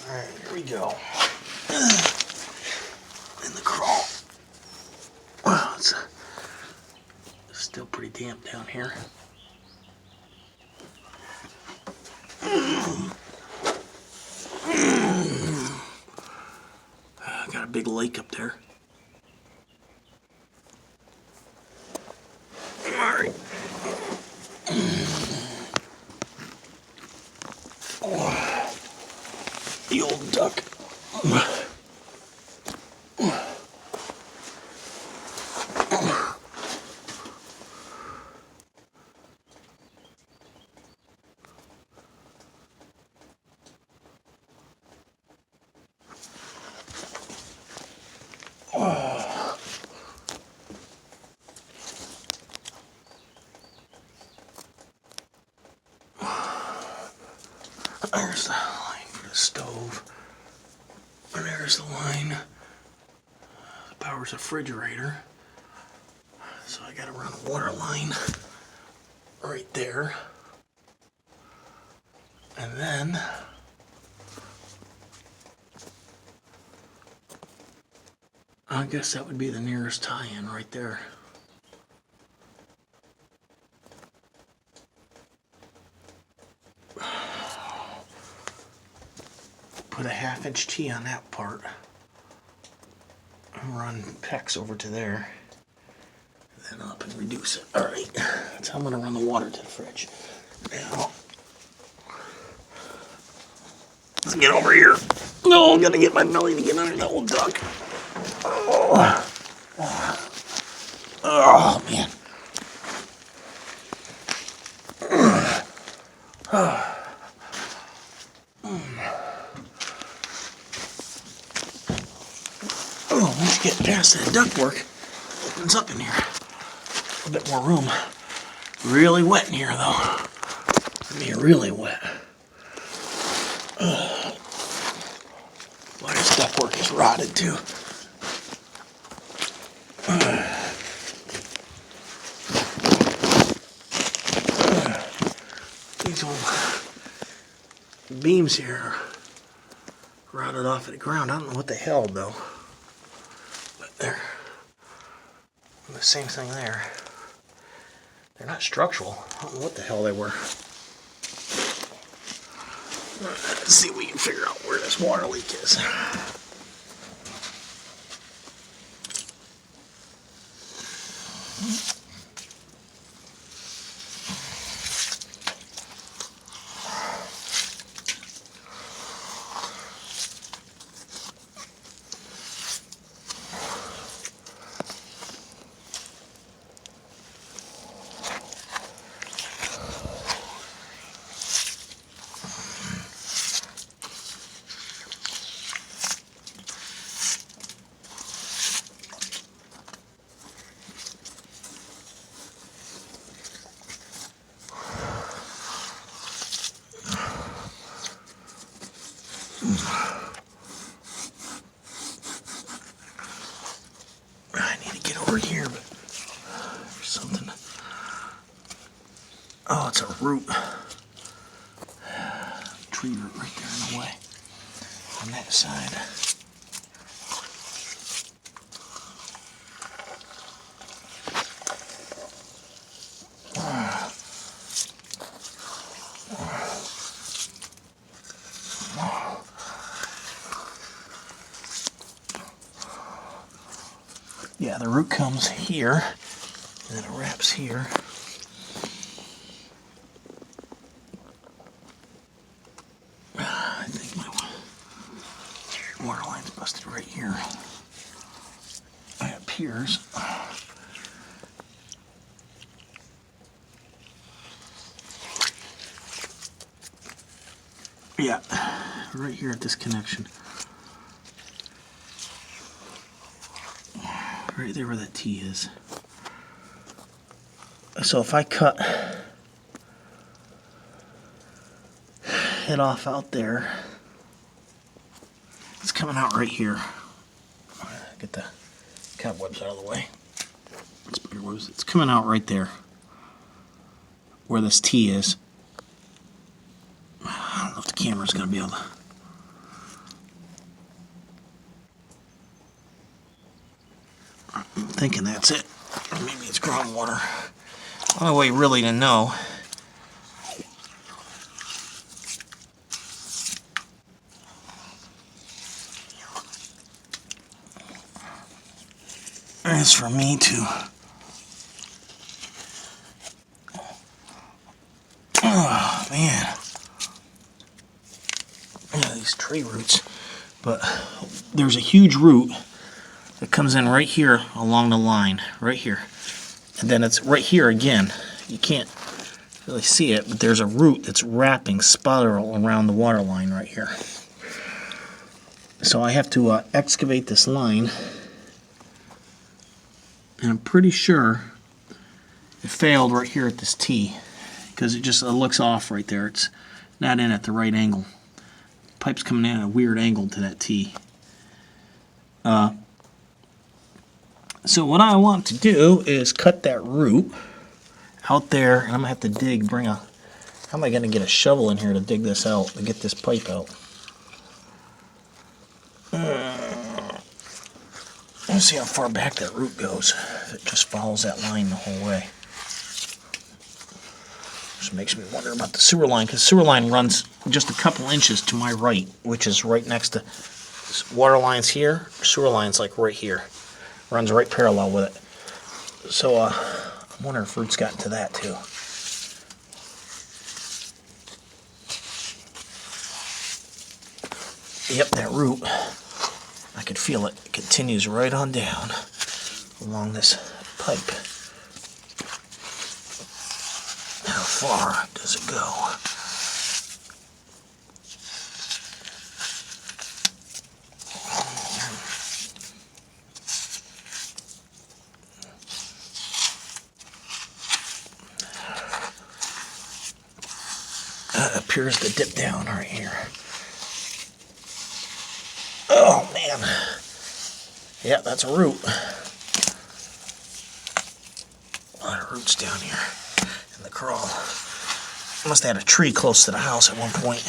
Alright, here we go. In the crawl. Wow, it's still pretty damp down here. Got a big lake up there. Alright. The old duck. There's the line for the stove. And there's the line that powers the refrigerator. So I gotta run a water line right there. And then I guess that would be the nearest tie-in right there. Put a 1/2-inch T on that part and run PEX over to there, then up and reduce it. Alright, that's how I'm going to run the water to the fridge. Now, let's get over here. No, I'm going to get my belly to get under that old duck. Oh man. Oh, once you get past that ductwork, it opens up in here. A bit more room. Really wet in here, though. I mean, really wet. Well, this ductwork is rotted, too. These old beams here are rotted off of the ground. I don't know what they held, though. But they're the same thing there. They're not structural. I don't know what the hell they were. Let's see if we can figure out where this water leak is. I need to get over here, but there's something. Oh, it's a root. Tree root right there in the way. On that side. Yeah, the root comes here, and then it wraps here. I think my water line's busted right here. It appears. Yeah, right here at this connection. Right there where that T is. So if I cut it off out there, it's coming out right here. Get the cobwebs out of the way. Spiderwebs. It's coming out right there where this T is. I don't know if the camera's going to be able to I'm thinking that's it. Or maybe it's groundwater. Only way really to know is for me to oh man, yeah, these tree roots. But there's a huge root that comes in right here along the line, right here, and then it's right here again. You can't really see it, but there's a root that's wrapping spiral around the water line right here. So I have to excavate this line, and I'm pretty sure it failed right here at this T, because it looks off right there. It's not in at the right angle. Pipe's coming in at a weird angle to that T. So what I want to do is cut that root out there, and I'm gonna have to dig. How am I gonna get a shovel in here to dig this out, to get this pipe out? Let's see how far back that root goes. If it just follows that line the whole way. Which makes me wonder about the sewer line, because the sewer line runs just a couple inches to my right, which is right next to water lines here. Sewer line's like right here. Runs right parallel with it. So I wonder if root's gotten to that too. Yep, that root, I could feel it. It continues right on down along this pipe. How far does it go? Appears to dip down right here. Oh man. Yeah, that's a root. A lot of roots down here in the crawl. Must have had a tree close to the house at one point.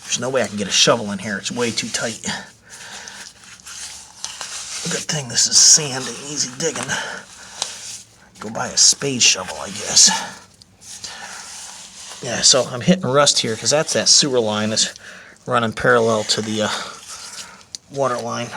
There's no way I can get a shovel in here. It's way too tight. Good thing this is sand and easy digging. Go buy a spade shovel, I guess. Yeah, so I'm hitting rust here because that's that sewer line that's running parallel to the water line.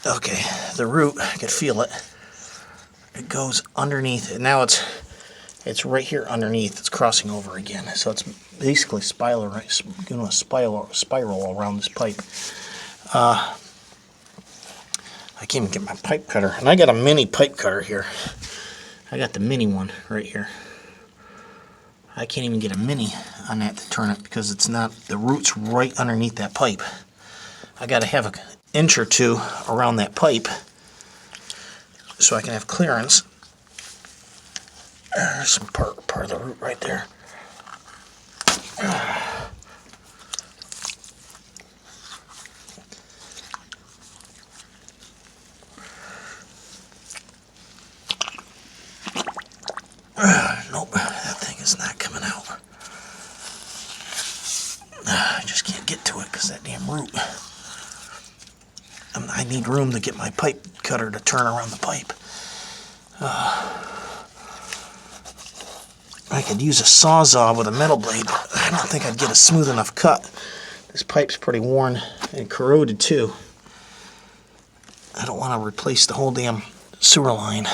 Okay, the root, I can feel it. It goes underneath, and now it's right here underneath. It's crossing over again, so it's basically spiral around this pipe. I can't even get my pipe cutter, and I got a mini pipe cutter here. I got the mini one right here. I can't even get a mini on that to turn it because it's not, the root's right underneath that pipe. I got to have an inch or two around that pipe so I can have clearance. There's some part of the root right there. Nope, that thing is not coming out. I just can't get to it because that damn root. I need room to get my pipe cutter to turn around the pipe. I could use a sawzall with a metal blade, but I don't think I'd get a smooth enough cut. This pipe's pretty worn and corroded too. I don't want to replace the whole damn sewer line.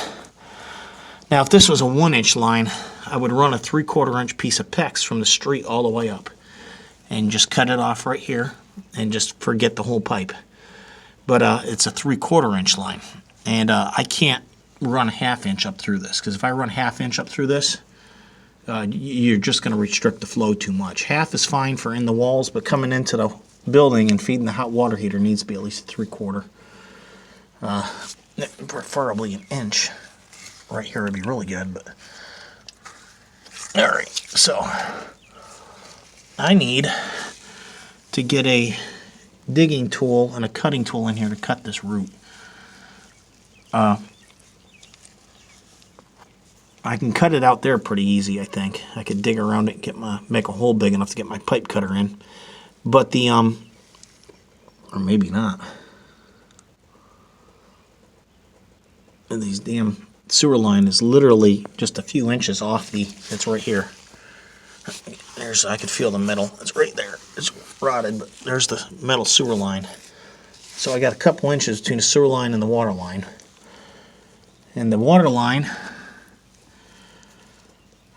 Now, if this was a 1-inch line, I would run a 3/4 inch piece of PEX from the street all the way up and just cut it off right here and just forget the whole pipe. But it's a 3/4 inch line, and I can't run a 1/2 inch up through this, because if I run 1/2 inch up through this, you're just going to restrict the flow too much. 1/2 is fine for in the walls, but coming into the building and feeding the hot water heater needs to be at least 3/4. Preferably an inch. Right here would be really good, but all right. So I need to get a digging tool and a cutting tool in here to cut this root. I can cut it out there pretty easy, I think. I could dig around it and make a hole big enough to get my pipe cutter in. But the or maybe not. And these damn sewer line is literally just a few inches off the, it's right here. There's, I could feel the metal. It's right there. It's rotted, but there's the metal sewer line. So I got a couple inches between the sewer line and the water line. And the water line,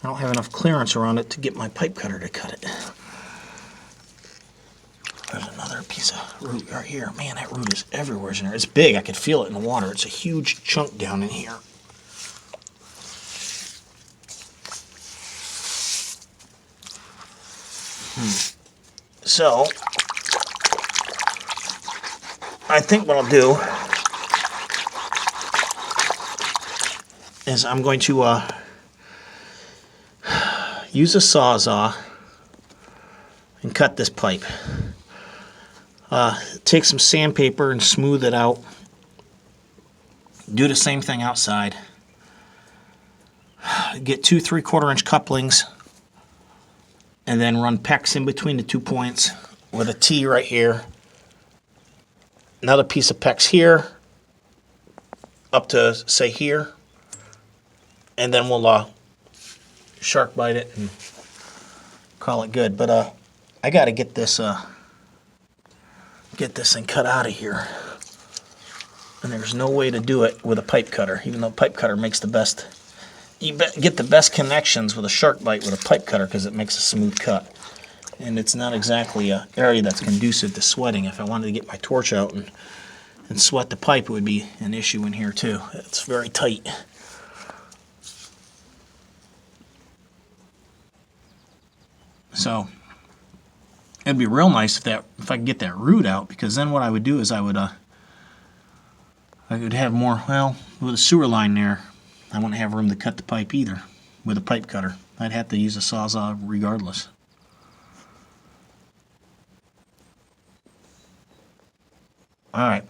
I don't have enough clearance around it to get my pipe cutter to cut it. There's another piece of root right here. Man, that root is everywhere in there. It's big. I could feel it in the water. It's a huge chunk down in here. So, I think what I'll do is I'm going to use a Sawzall and cut this pipe. Take some sandpaper and smooth it out. Do the same thing outside. Get 2 3/4 inch couplings and then run PEX in between the 2 points with a T right here. Another piece of PEX here up to, say, here. And then we'll shark bite it and call it good. But I got to get this thing cut out of here. And there's no way to do it with a pipe cutter, even though pipe cutter makes the best. You get the best connections with a shark bite with a pipe cutter because it makes a smooth cut. And it's not exactly an area that's conducive to sweating. If I wanted to get my torch out and sweat the pipe, it would be an issue in here too. It's very tight. So it'd be real nice if I could get that root out, because then what I would do is I would have more, well, with a sewer line there, I wouldn't have room to cut the pipe either with a pipe cutter. I'd have to use a Sawzall regardless. All right.